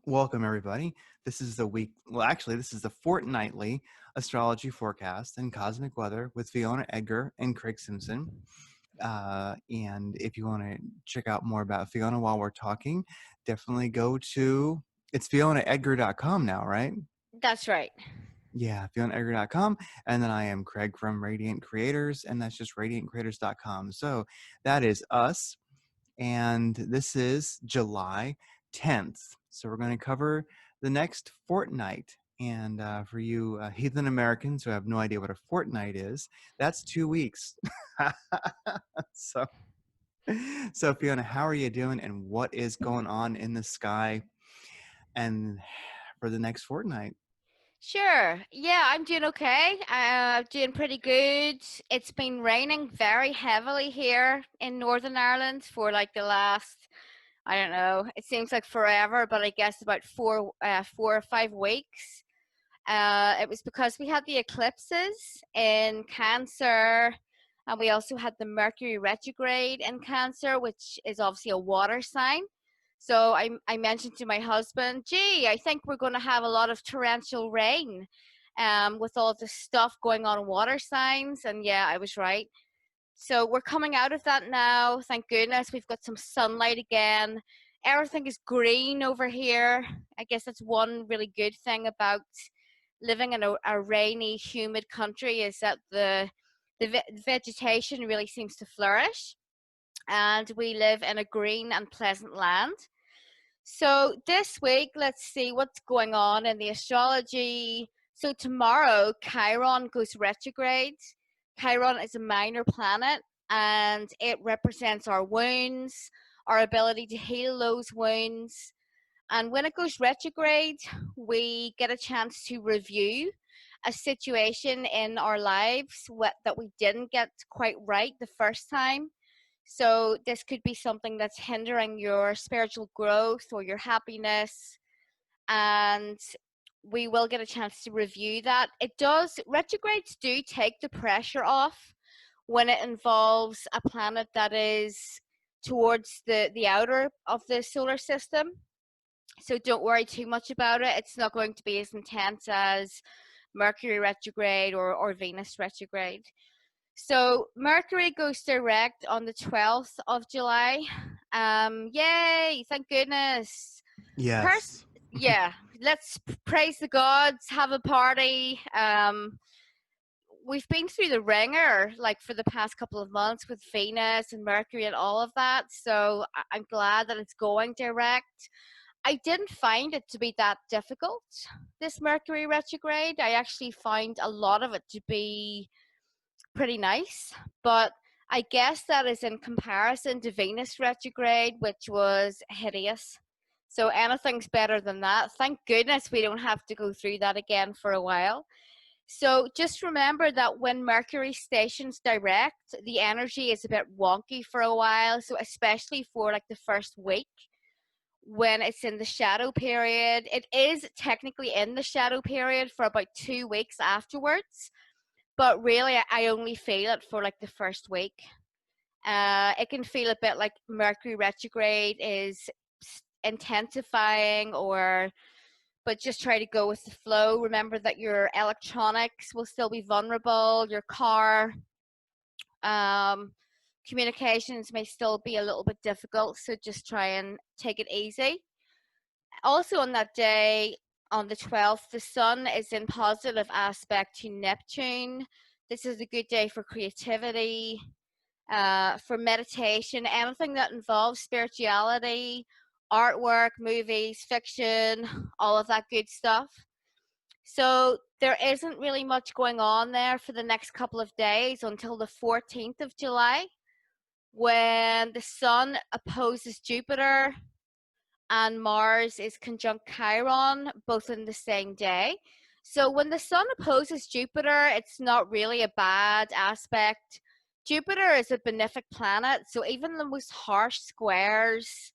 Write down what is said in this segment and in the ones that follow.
Welcome, everybody. This is the week, well, actually, this is the fortnightly astrology forecast and cosmic weather with Fiona Edgar and Craig Simpson. And if you want to check out more about Fiona while we're talking, definitely go to it's FionaEdgar.com now, right? That's right. Yeah, FionaEdgar.com. And then I am Craig from Radiant Creators, and that's just radiantcreators.com. So that is us. And this is July 10th. So we're going to cover the next fortnight. And for you heathen Americans who have no idea what a fortnight is, that's 2 weeks. so, so Fiona, how are you doing? And what is going on in the sky and for the next fortnight? Sure. Yeah, I'm doing okay. Doing pretty good. It's been raining very heavily here in Northern Ireland for like the last, I don't know, it seems like forever, but I guess about 4 or 5 weeks. It was because we had the eclipses in Cancer, and we also had the Mercury retrograde in Cancer, which is obviously a water sign. So I mentioned to my husband, gee, I think we're going to have a lot of torrential rain with all the stuff going on in water signs. And yeah, I was right. So we're coming out of that now. Thank goodness we've got some sunlight again. Everything is green over here. I guess that's one really good thing about living in a rainy, humid country is that the vegetation really seems to flourish, and we live in a green and pleasant land. So this week, let's see what's going on in the astrology. So tomorrow, Chiron goes retrograde. Chiron is a minor planet, and it represents our wounds, our ability to heal those wounds. And when it goes retrograde, we get a chance to review a situation in our lives that we didn't get quite right the first time. So this could be something that's hindering your spiritual growth or your happiness. And we will get a chance to review that. Retrogrades do take the pressure off when it involves a planet that is towards the outer of the solar system. So don't worry too much about it. It's not going to be as intense as Mercury retrograde or Venus retrograde. So Mercury goes direct on the 12th of July. Yay, thank goodness. Yes. Yeah, let's praise the gods, have a party. We've been through the ringer like for the past couple of months with Venus and Mercury and all of that. So I'm glad that it's going direct. I didn't find it to be that difficult, this Mercury retrograde. I actually find a lot of it to be pretty nice, but I guess that is in comparison to Venus retrograde, which was hideous. So anything's better than that. Thank goodness we don't have to go through that again for a while. So just remember that when Mercury stations direct, the energy is a bit wonky for a while. So especially for like the first week when it's in the shadow period, it is technically in the shadow period for about 2 weeks afterwards. But really, I only feel it for like the first week. It can feel a bit like Mercury retrograde is intensifying, but just try to go with the flow. Remember that your electronics will still be vulnerable, your car, um, communications may still be a little bit difficult, so just try and take it easy. Also, on that day, on the 12th, the sun is in positive aspect to Neptune. This is a good day for creativity, for meditation, anything that involves spirituality, artwork, movies, fiction, all of that good stuff. So there isn't really much going on there for the next couple of days until the 14th of July, when the sun opposes Jupiter and Mars is conjunct Chiron, both in the same day. So when the sun opposes Jupiter, it's not really a bad aspect. Jupiter is a benefic planet, so even the most harsh squares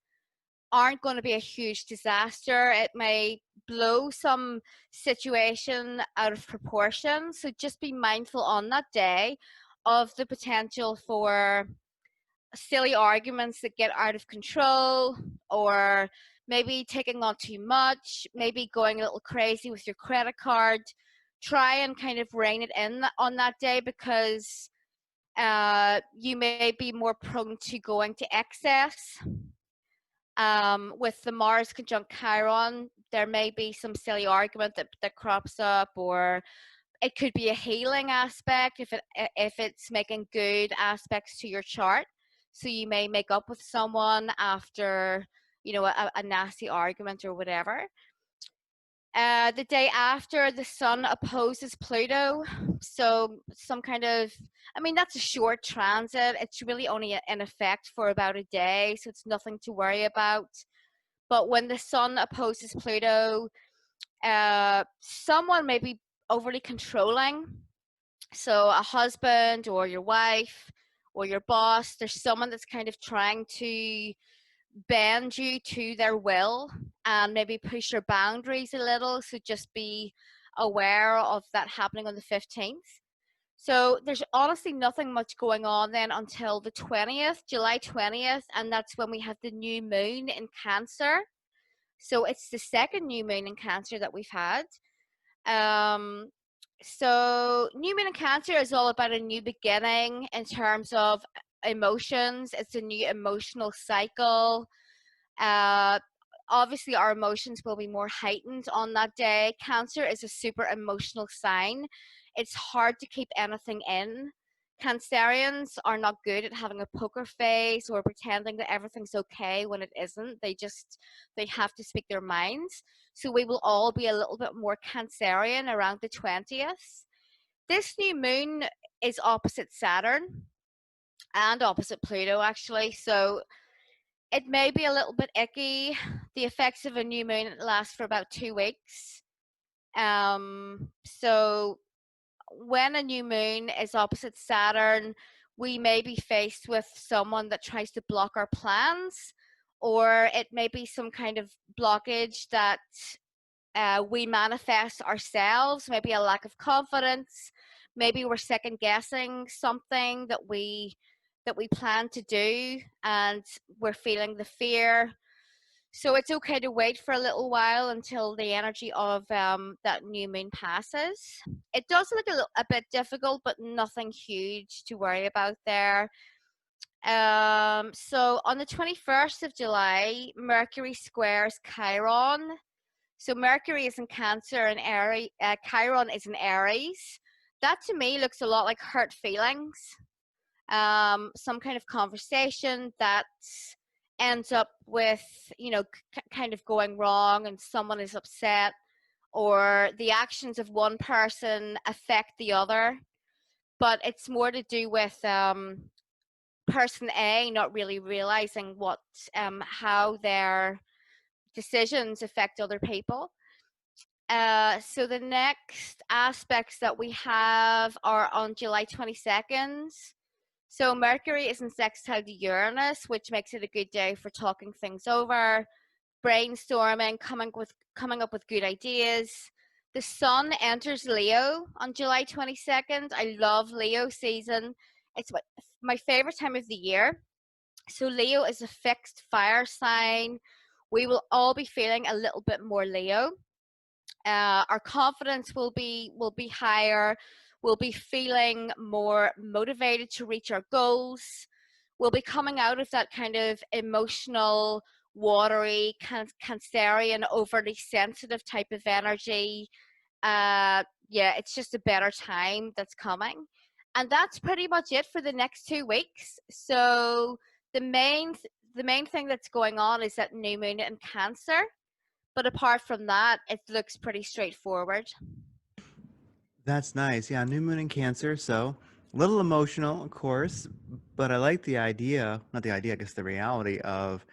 aren't going to be a huge disaster. It may blow some situation out of proportion. So just be mindful on that day of the potential for silly arguments that get out of control, or maybe taking on too much, maybe going a little crazy with your credit card. Try and kind of rein it in on that day, because you may be more prone to going to excess. With the Mars conjunct Chiron, there may be some silly argument that crops up, or it could be a healing aspect if it's making good aspects to your chart. So you may make up with someone after, a nasty argument or whatever. The day after, the sun opposes Pluto. So some kind of, I mean, that's a short transit. It's really only in effect for about a day, so it's nothing to worry about. But when the sun opposes Pluto, someone may be overly controlling. So a husband or your wife or your boss, there's someone that's kind of trying to bend you to their will and maybe push your boundaries a little. So just be aware of that happening on the 15th. So there's honestly nothing much going on then until the 20th, July 20th, and that's when we have the new moon in Cancer. So it's the second new moon in Cancer that we've had. Um, so new moon in Cancer is all about a new beginning in terms of emotions. It's a new emotional cycle. Uh, Obviously, our emotions will be more heightened on that day. Cancer is a super emotional sign. It's hard to keep anything in. Cancerians are not good at having a poker face or pretending that everything's okay when it isn't. They have to speak their minds. So we will all be a little bit more Cancerian around the 20th. This new moon is opposite Saturn and opposite Pluto, actually. So it may be a little bit icky. The effects of a new moon last for about 2 weeks. So when a new moon is opposite Saturn, we may be faced with someone that tries to block our plans, or it may be some kind of blockage that we manifest ourselves, maybe a lack of confidence, maybe we're second guessing something that we plan to do, and we're feeling the fear. So it's okay to wait for a little while until the energy of that new moon passes. It does look a bit difficult, but nothing huge to worry about there. So on the 21st of July, Mercury squares Chiron. So Mercury is in Cancer and Aries. Chiron is in Aries. That to me looks a lot like hurt feelings. Some kind of conversation that ends up with, kind of going wrong, and someone is upset, or the actions of one person affect the other. But it's more to do with person A not really realizing how their decisions affect other people. So the next aspects that we have are on July 22nd. So Mercury is in sextile to Uranus, which makes it a good day for talking things over, brainstorming, coming up with good ideas. The Sun enters Leo on July 22nd. I love Leo season. It's my favorite time of the year. So Leo is a fixed fire sign. We will all be feeling a little bit more Leo. Our confidence will be higher. We'll be feeling more motivated to reach our goals. We'll be coming out of that kind of emotional, watery, cancerian, overly sensitive type of energy. Yeah, it's just a better time that's coming. And that's pretty much it for the next 2 weeks. So the main thing that's going on is that new moon in Cancer. But apart from that, it looks pretty straightforward. That's nice. Yeah, new moon in Cancer, so a little emotional, of course, but I like the idea, not the idea, I guess the reality of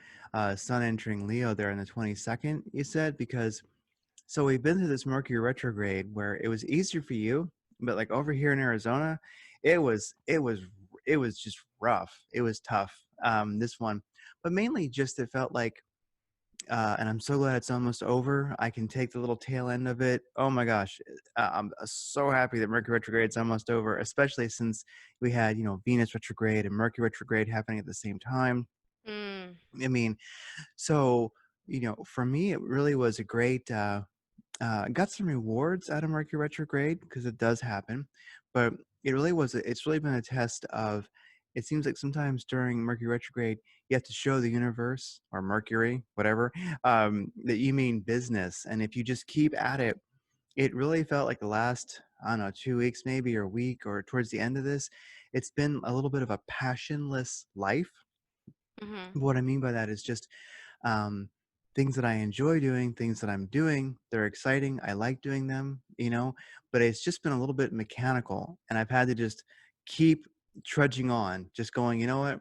Sun entering Leo there on the 22nd, you said, because so we've been through this Mercury retrograde where it was easier for you, but like over here in Arizona, it was just rough. It was tough, this one. But mainly just it felt like and I'm so glad it's almost over. I can take the little tail end of it. Oh my gosh, I'm so happy that Mercury retrograde's almost over, especially since we had, Venus retrograde and Mercury retrograde happening at the same time. Mm. I mean, so, for me, it really was a great, got some rewards out of Mercury retrograde because it does happen, but it's really been a test of, it seems like sometimes during Mercury retrograde, you have to show the universe or Mercury, whatever, that you mean business. And if you just keep at it, it really felt like the last, I don't know, 2 weeks maybe, or a week, or towards the end of this, it's been a little bit of a passionless life. Mhm. What I mean by that is just um, things that I enjoy doing, things that I'm doing. They're exciting. I like doing them, but it's just been a little bit mechanical. And I've had to just keep trudging on, just going, you know what?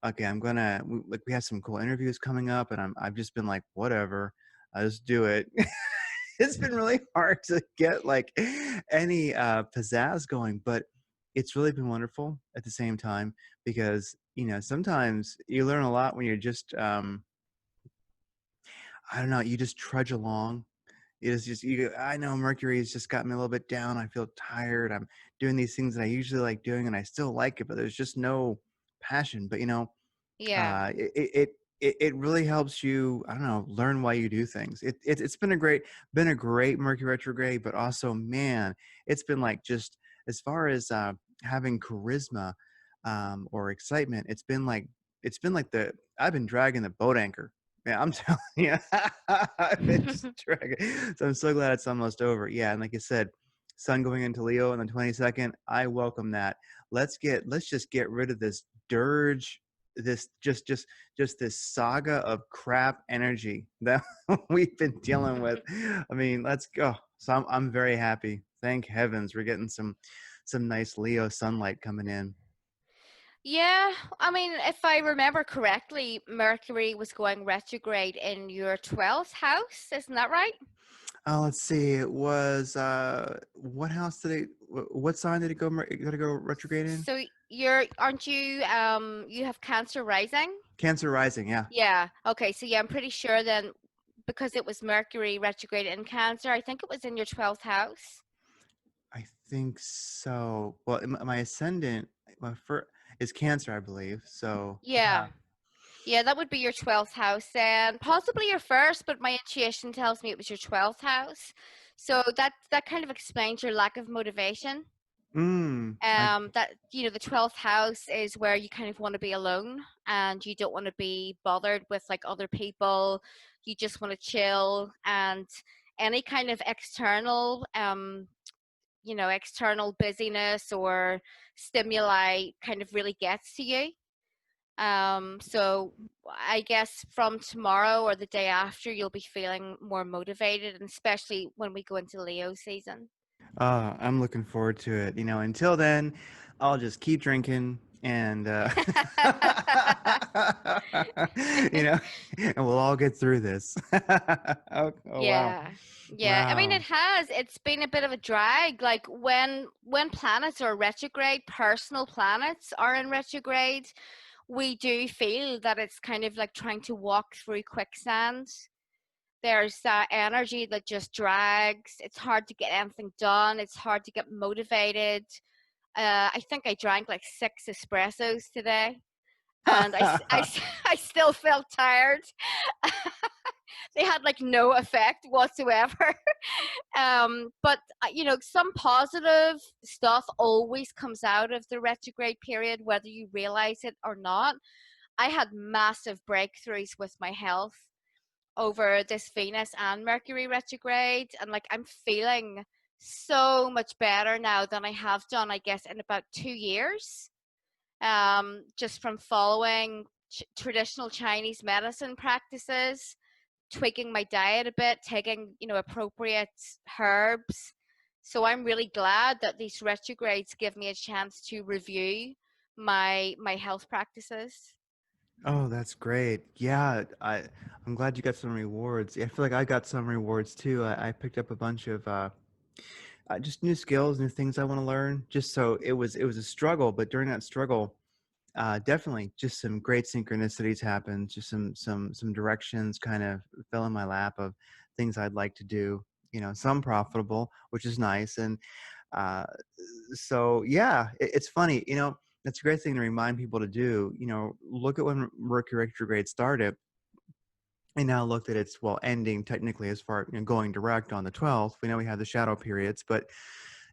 Okay, like we have some cool interviews coming up, and I've just been like, whatever, I just do it. It's been really hard to get like any pizzazz going, but it's really been wonderful at the same time because sometimes you learn a lot when you're just I don't know, you just trudge along. It's just I know Mercury has just got me a little bit down. I feel tired. I'm doing these things that I usually like doing, and I still like it, but there's just no passion. But Yeah. uh, it, it it really helps you, I don't know, learn why you do things. It's been a great Mercury retrograde, but also, man, it's been like, just as far as having charisma or excitement, it's been like the I've been dragging the boat anchor. Yeah, I'm telling you, I've been just dragging. So I'm so glad it's almost over. Yeah, and like I said, Sun going into Leo on the 22nd. I welcome that. Let's just get rid of this dirge, this just this saga of crap energy that we've been dealing with. I mean, let's go. So I'm very happy. Thank heavens we're getting some nice Leo sunlight coming in. Yeah, I mean, if I remember correctly, Mercury was going retrograde in your 12th house, isn't that right? Oh, let's see. It was what house did it? What sign did it go retrograde in? So aren't you you have Cancer rising? Cancer rising. Yeah, Yeah. Okay, so yeah, I'm pretty sure then because it was Mercury retrograde in Cancer, I think it was in your 12th house. I think so. Well, my ascendant, my first is Cancer, I believe. So Yeah. Yeah, that would be your 12th house and possibly your first, but my intuition tells me it was your 12th house. So that kind of explains your lack of motivation. I That the 12th house is where you kind of want to be alone and you don't want to be bothered with like other people. You just want to chill, and any kind of external busyness or stimuli kind of really gets to you. So I guess from tomorrow or the day after, you'll be feeling more motivated, and especially when we go into Leo season. I'm looking forward to it. Until then, I'll just keep drinking and you know, and we'll all get through this. Oh wow. Yeah. Yeah. I mean, Wow. it's been a bit of a drag. Like when planets are retrograde, personal planets are in retrograde, we do feel that it's kind of like trying to walk through quicksand. There's that energy that just drags. It's hard to get anything done. It's hard to get motivated. I think I drank like 6 espressos today, and I still felt tired. They had like no effect whatsoever. But some positive stuff always comes out of the retrograde period, whether you realize it or not. I had massive breakthroughs with my health over this Venus and Mercury retrograde, and like I'm feeling so much better now than I have done, I guess, in about 2 years. Just from following traditional Chinese medicine practices, tweaking my diet a bit, taking appropriate herbs. So I'm really glad that these retrogrades give me a chance to review my health practices. Oh, that's great. Yeah, I'm glad you got some rewards. I feel like I got some rewards too. I picked up a bunch of just new skills, new things I want to learn. Just so it was a struggle, but during that struggle, Definitely, just some great synchronicities happened. Just some directions kind of fell in my lap of things I'd like to do. You know, some profitable, which is nice, and uh, so yeah, it's funny. You know, that's a great thing to remind people to do. You know, look at when Mercury retrograde started, and now look that it's well ending technically as far going direct on the 12th. We know we have the shadow periods, but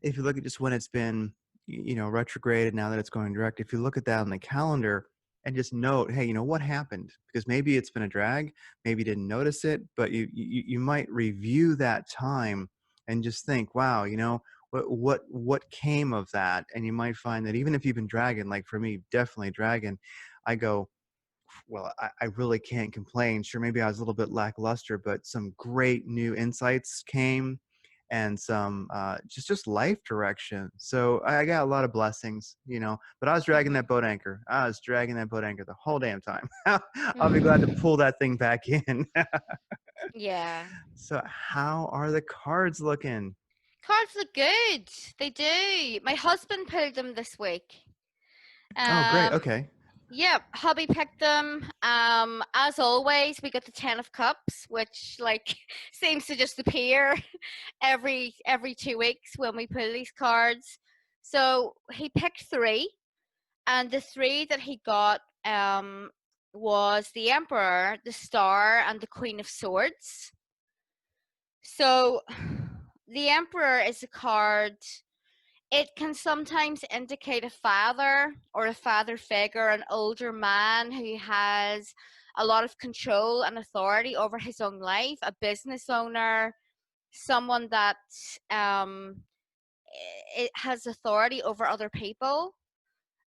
if you look at just when it's been retrograde and now that it's going direct, if you look at that on the calendar and just note, hey, what happened, because maybe it's been a drag, maybe you didn't notice it, but you might review that time and just think, wow, what came of that. And you might find that even if you've been dragging, like for me, definitely dragging, I go, well, I really can't complain. Sure, maybe I was a little bit lackluster, but some great new insights came and some just life direction. So I got a lot of blessings, but I was dragging Hmm. that boat anchor. I was dragging that boat anchor the whole damn time. I'll be glad to pull that thing back in. Yeah. So how are the cards looking? Cards look good. They do. My husband pulled them this week. Oh, great. Um, Okay. yeah, hubby picked them. As always, we got the Ten of Cups, which like seems to just appear every 2 weeks when we pull these cards. So he picked three, and the three that he got was the Emperor, the Star, and the Queen of Swords. So the Emperor is a card. It can sometimes indicate a father or a father figure, an older man who has a lot of control and authority over his own life, a business owner, someone that um, it has authority over other people.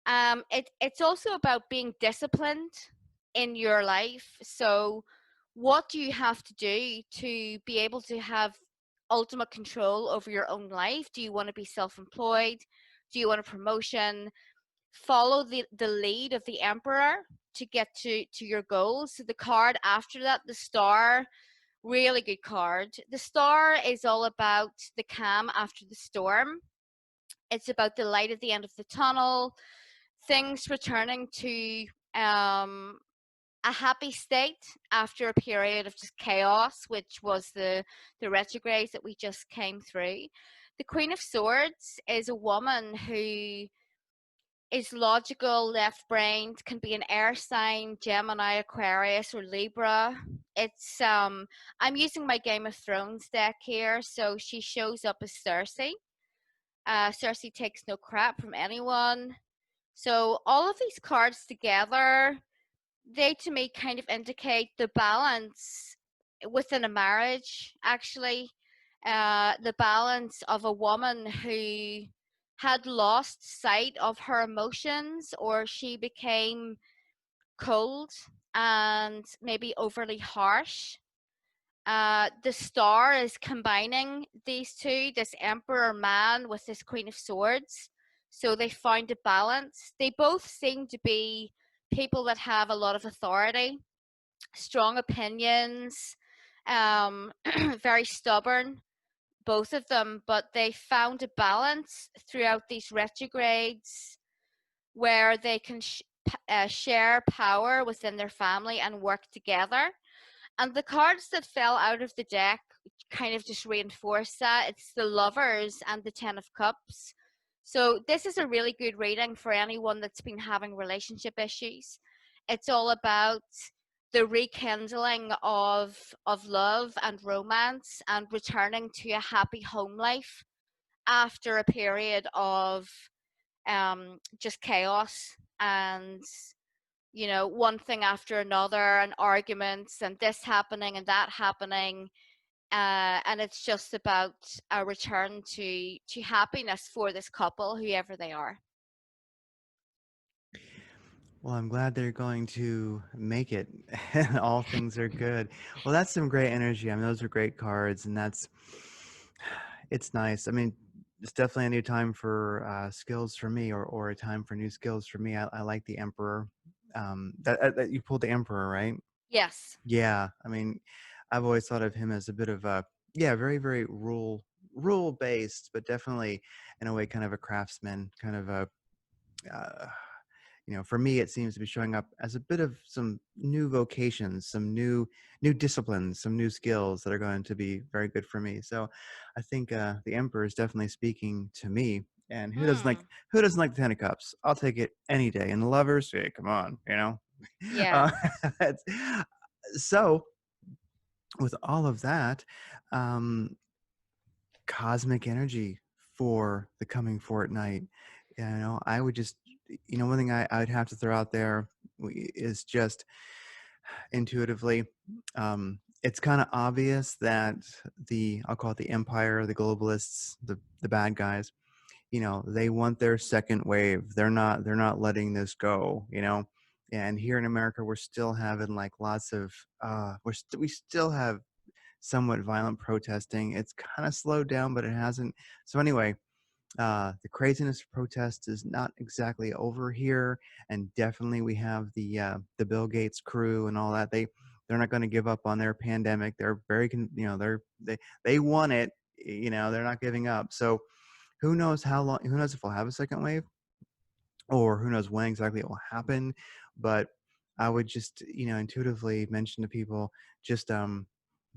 It's also about being disciplined in your life. So, what do you have to do to be able to have ultimate control over your own life? Do you want to be self-employed? Do you want a promotion? Follow the lead of the emperor to get to your goals. So the card after that, the star, really good card. The star is all about the calm after the storm. It's about the light at the end of the tunnel, things returning to um, a happy state after a period of just chaos, which was the retrogrades that we just came through. The Queen of Swords is a woman who is logical, left brained, can be an air sign, Gemini, Aquarius, or Libra. It's I'm using my Game of Thrones deck here, so she shows up as Cersei. Cersei takes no crap from anyone. So all of these cards together, they to me kind of indicate the balance within a marriage, actually. The balance of a woman who had lost sight of her emotions, or she became cold and maybe overly harsh. The star is combining these two, this emperor man with this queen of swords. So they found a balance. They both seem to be people that have a lot of authority, strong opinions, very stubborn, both of them, but they found a balance throughout these retrogrades where they can share power within their family and work together. And the cards that fell out of the deck kind of just reinforce that. It's the Lovers and the Ten of Cups. So this is a really good reading for anyone that's been having relationship issues. It's all about the rekindling of love and romance and returning to a happy home life after a period of just chaos and one thing after another and arguments and this happening and that happening, and it's just about a return to happiness for this couple, whoever they are. Well, I'm glad they're going to make it. All things are good. Well, that's some great energy. I mean, those are great cards, and it's nice. I mean, it's definitely a new time for skills for me, or a time for new skills for me. I like the Emperor. That you pulled the Emperor, right? Yes. Yeah. I mean, I've always thought of him as a bit of a, yeah, very very rule based, but definitely in a way kind of a craftsman, kind of a uh, for me, it seems to be showing up as a bit of some new vocations, some new disciplines, some new skills that are going to be very good for me. So I think the Emperor is definitely speaking to me. And Hmm. who doesn't like the Ten of Cups? I'll take it any day. And the Lovers, hey, come on, Yeah. uh, it's- so with all of that, um, cosmic energy for the coming fortnight. I would just, one thing I would have to throw out there is just intuitively, it's kind of obvious that I'll call it the empire, the globalists, the bad guys, they want their second wave. They're not letting this go. And here in America, we're still having like lots of, we still have somewhat violent protesting. It's kind of slowed down, but it hasn't. So anyway, the craziness of protest is not exactly over here, and definitely we have the Bill Gates crew and all that. They're not going to give up on their pandemic. They're they want it. They're not giving up. So who knows how long? Who knows if we'll have a second wave? Or who knows when exactly it will happen. But I would just, intuitively mention to people, just don't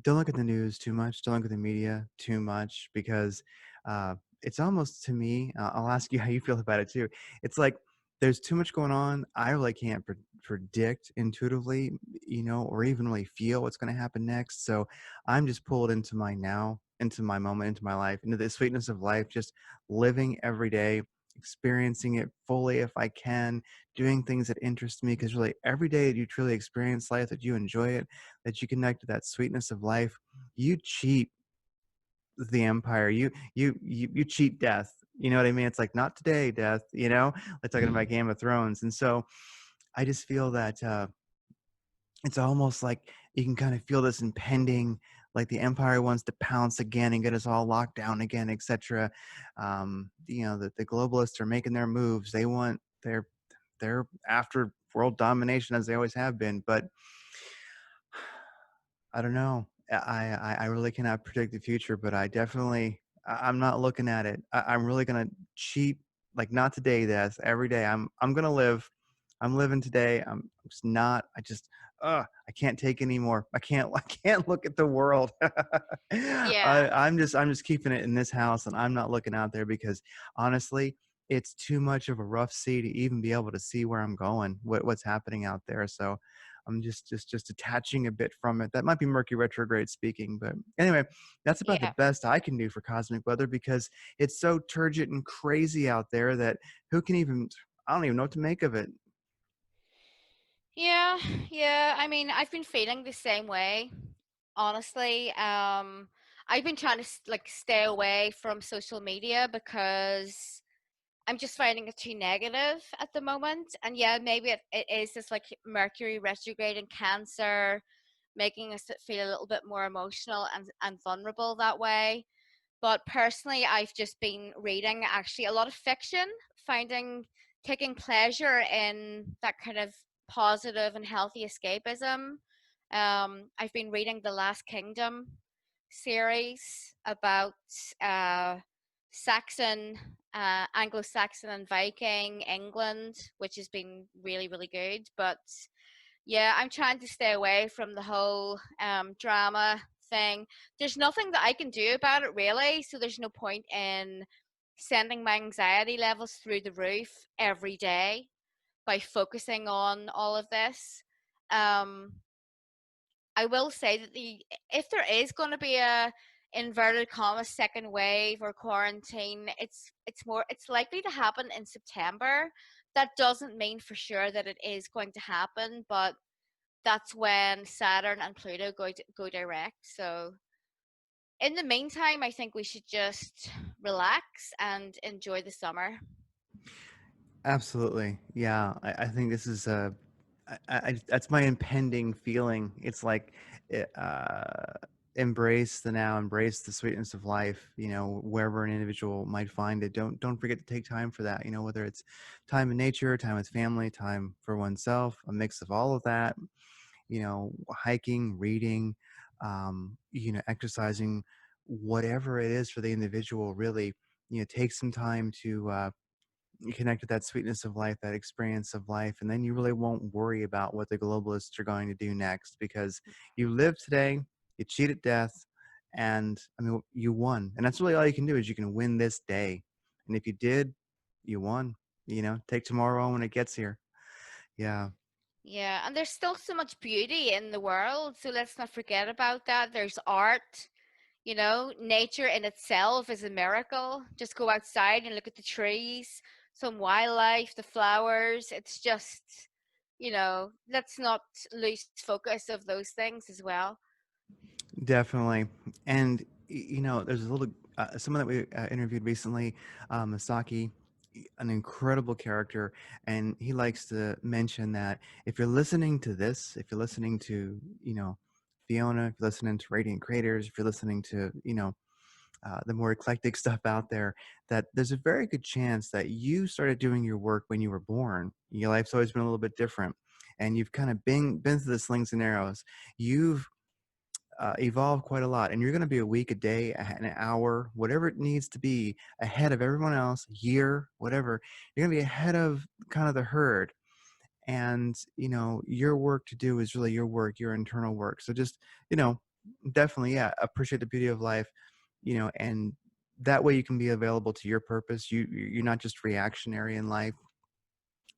look at the news too much. Don't look at the media too much, because it's almost, to me, I'll ask you how you feel about it too. It's like there's too much going on. I really can't predict intuitively, or even really feel what's going to happen next. So I'm just pulled into my now, into my moment, into my life, into the sweetness of life, just living every day, experiencing it fully if I can, doing things that interest me. Because really, every day that you truly experience life, that you enjoy it, that you connect to that sweetness of life, you cheat the empire. You cheat death. You know what I mean? It's like, not today, death. Like talking about Game of Thrones. And so I just feel that it's almost like you can kind of feel this impending, like the empire wants to pounce again and get us all locked down again, etc. That the globalists are making their moves. They're after world domination, as they always have been. But I don't know. I really cannot predict the future, but I'm not looking at it. I'm really gonna cheat, like, not today, death. Every day I'm gonna live. I'm living today. I'm just not. I can't take anymore. I can't I can't look at the world. Yeah. I'm just keeping it in this house, and I'm not looking out there, because honestly, it's too much of a rough sea to even be able to see where I'm going, what's happening out there. So I'm just detaching a bit from it. That might be Mercury retrograde speaking, but anyway, that's about the Yeah. best I can do for cosmic weather, because it's so turgid and crazy out there that who can even I don't even know what to make of it. Yeah, yeah. I mean, I've been feeling the same way, honestly. I've been trying to like stay away from social media because I'm just finding it too negative at the moment. And yeah, maybe it is just like Mercury retrograde in Cancer, making us feel a little bit more emotional and vulnerable that way. But personally, I've just been reading actually a lot of fiction, finding taking pleasure in that kind of positive and healthy escapism. I've been reading the Last Kingdom series about uh, Saxon, Anglo-Saxon and Viking England, which has been really, really good. But yeah, I'm trying to stay away from the whole drama thing. There's nothing that I can do about it really, so there's no point in sending my anxiety levels through the roof every day by focusing on all of this. Um, I will say that the if there is going to be a inverted comma second wave or quarantine, it's likely to happen in September. That doesn't mean for sure that it is going to happen, but that's when Saturn and Pluto go direct. So in the meantime, I think we should just relax and enjoy the summer. Absolutely. Yeah. I think this is that's my impending feeling. It's like, embrace the now, embrace the sweetness of life, wherever an individual might find it. Don't forget to take time for that, whether it's time in nature, time with family, time for oneself, a mix of all of that, hiking, reading, exercising, whatever it is for the individual, really, take some time to you connect with that sweetness of life, that experience of life, and then you really won't worry about what the globalists are going to do next because you live today, you cheated death, and I mean, you won. And that's really all you can do is you can win this day. And if you did, you won. Take tomorrow on when it gets here. Yeah, Yeah, and there's still so much beauty in the world, so let's not forget about that. There's art, nature in itself is a miracle. Just go outside and look at the trees, some wildlife, the flowers. It's just, let's not lose focus of those things as well. definitely. And there's a little someone that we interviewed recently, Masaki, an incredible character, and he likes to mention that if you're listening to this, if you're listening to Fiona, if you're listening to Radiant Creators, if you're listening to the more eclectic stuff out there, that there's a very good chance that you started doing your work when you were born. Your life's always been a little bit different, and you've kind of been through the slings and arrows. You've evolved quite a lot, and you're going to be a week, a day, an hour, whatever it needs to be, ahead of everyone else, year, whatever. You're going to be ahead of kind of the herd, and your work to do is really your work, your internal work. So just you know definitely, yeah, appreciate the beauty of life, and that way you can be available to your purpose. You're not just reactionary in life.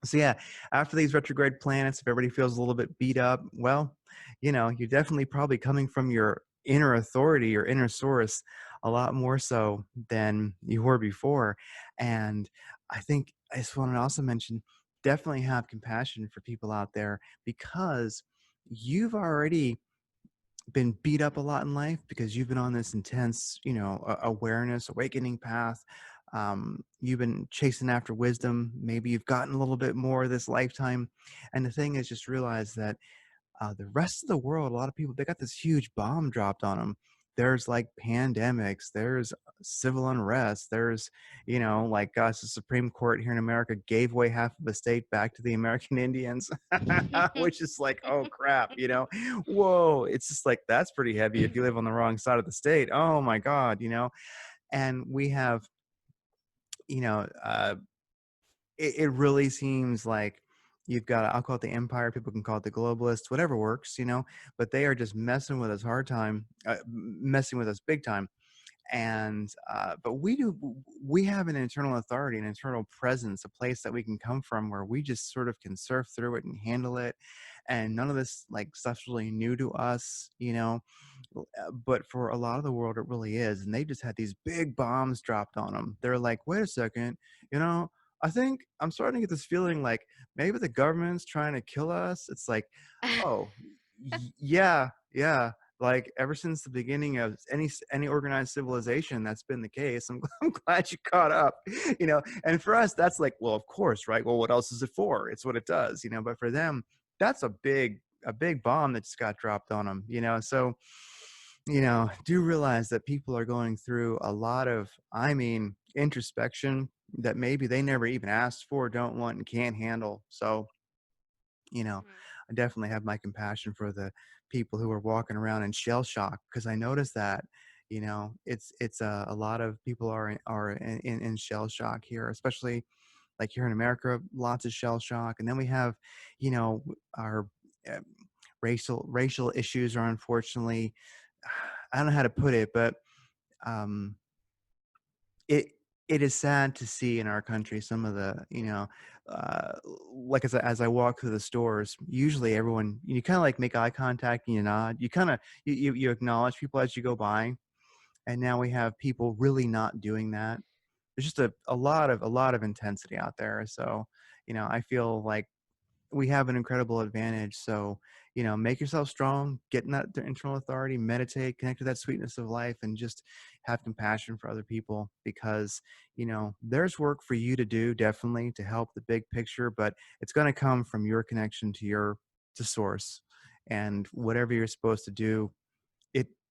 So yeah, after these retrograde planets, if everybody feels a little bit beat up, well, you're definitely probably coming from your inner authority, your inner source, a lot more so than you were before. And I think I just want to also mention, definitely have compassion for people out there because you've already been beat up a lot in life because you've been on this intense, awareness, awakening path. You've been chasing after wisdom. Maybe you've gotten a little bit more this lifetime. And the thing is, just realize that the rest of the world, a lot of people, they got this huge bomb dropped on them. There's like pandemics, there's civil unrest, there's, like gosh, the Supreme Court here in America gave away half of the state back to the American Indians, which is like, oh crap, whoa. It's just like, that's pretty heavy if you live on the wrong side of the state. Oh my God, and we have, you know, uh, it really seems like you've got, I'll call it the empire, people can call it the globalists, whatever works, but they are just messing with us hard time, messing with us big time. And but we have an internal authority, an internal presence, a place that we can come from where we just sort of can surf through it and handle it, and none of this like stuff's really new to us, but for a lot of the world it really is, and they just had these big bombs dropped on them. They're like, wait a second, you know I think I'm starting to get this feeling like maybe the government's trying to kill us. It's like, oh, yeah, yeah. Like ever since the beginning of any organized civilization, that's been the case. I'm glad you caught up, And for us, that's like, well, of course, right? Well, what else is it for? It's what it does, But for them, that's a big bomb that just got dropped on them, So, do realize that people are going through a lot of, I mean, introspection that maybe they never even asked for, don't want, and can't handle. So, Mhm. I definitely have my compassion for the people who are walking around in shell shock because I noticed that, it's a lot of people are in shell shock here, especially like here in America, lots of shell shock, and then we have, our uh, racial issues are unfortunately, I don't know how to put it, but um, it it is sad to see in our country some of the, uh, like as I walk through the stores, usually everyone, you kind of like make eye contact and you nod, you kind of you acknowledge people as you go by, and now we have people really not doing that. There's just a lot of intensity out there, so I feel like we have an incredible advantage. So, make yourself strong, get in that internal authority, meditate, connect to that sweetness of life, and just have compassion for other people because, there's work for you to do, definitely to help the big picture, but it's going to come from your connection to source. And whatever you're supposed to do,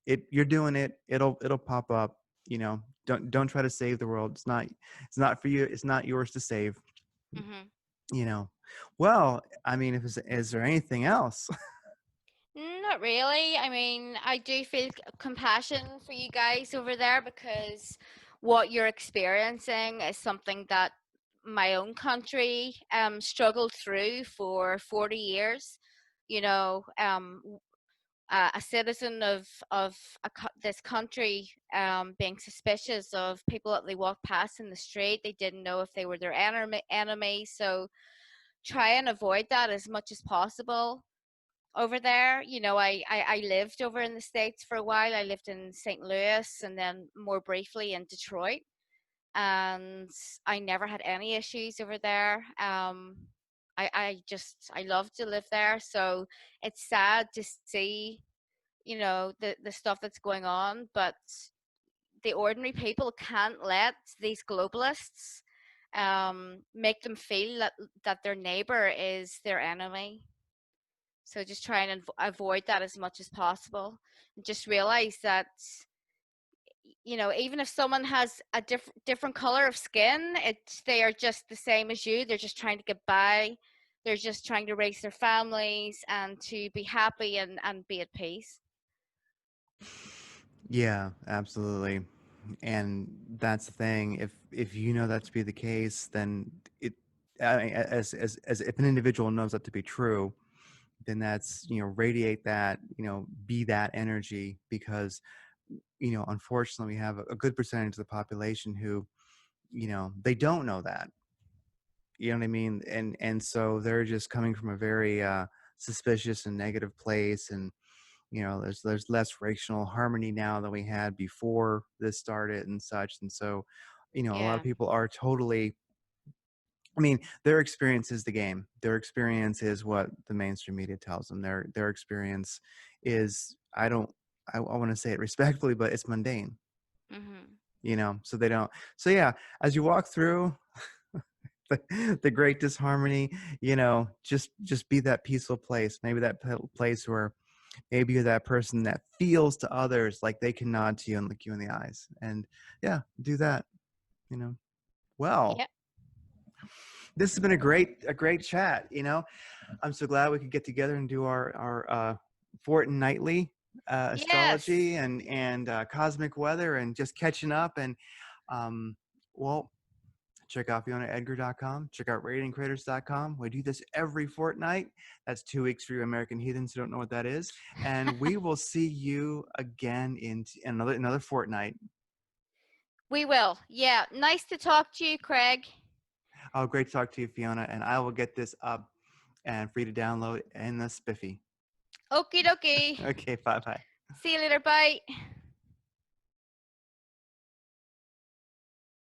you're doing it, it'll pop up. Don't try to save the world. It's not for you, it's not yours to save. Mhm. you know well, I mean, if is there anything else? Not really. I mean, I do feel compassion for you guys over there because what you're experiencing is something that my own country struggled through for 40 years. You know, a citizen of this country being suspicious of people that they walk past in the street. They didn't know if they were their enemy. So try and avoid that as much as possible over there. You know, I lived over in the States for a while. I lived in St. Louis and then more briefly in Detroit. And I never had any issues over there. I love to live there. So it's sad to see, you know, the stuff that's going on, but the ordinary people can't let these globalists make them feel that their neighbor is their enemy. So just try and avoid that as much as possible. And just realize that, you know, even if someone has a different color of skin, they are just the same as you. They're just trying to get by. They're just trying to raise their families and to be happy and be at peace. Yeah, absolutely. And that's the thing. If you know that to be the case, then it, I mean, as if an individual knows that to be true, then that's, you know, radiate that, you know, be that energy, because, you know, unfortunately we have a good percentage of the population who, you know, they don't know that. You know what I mean? And so they're just coming from a very suspicious and negative place. And you know, there's less racial harmony now than we had before this started and such. And so, you know, a lot of Yeah. people are totally, I mean, their experience is the game. Their experience is what the mainstream media tells them. Their experience is, I want to say it respectfully, but it's mundane. Mhm. You know, so they don't. So yeah, as you walk through the great disharmony, you know, just be that peaceful place. Maybe that place where maybe you're that person that feels to others like they can nod to you and look you in the eyes. And yeah, do that. You know. Well, Yeah. this has been a great chat. You know, I'm so glad we could get together and do our fortnightly Yes. astrology and cosmic weather and just catching up. And um, well, check out FionaEdgar.com. Check out RadiantCreators.com. We do this every fortnight. That's 2 weeks for you American heathens who don't know what that is. And we will see you again in another fortnight. We will. Yeah. Nice to talk to you, Craig. Oh, great to talk to you, Fiona. And I will get this up and free to download in the spiffy. Okie dokie. Okay, bye bye. See you later. Bye.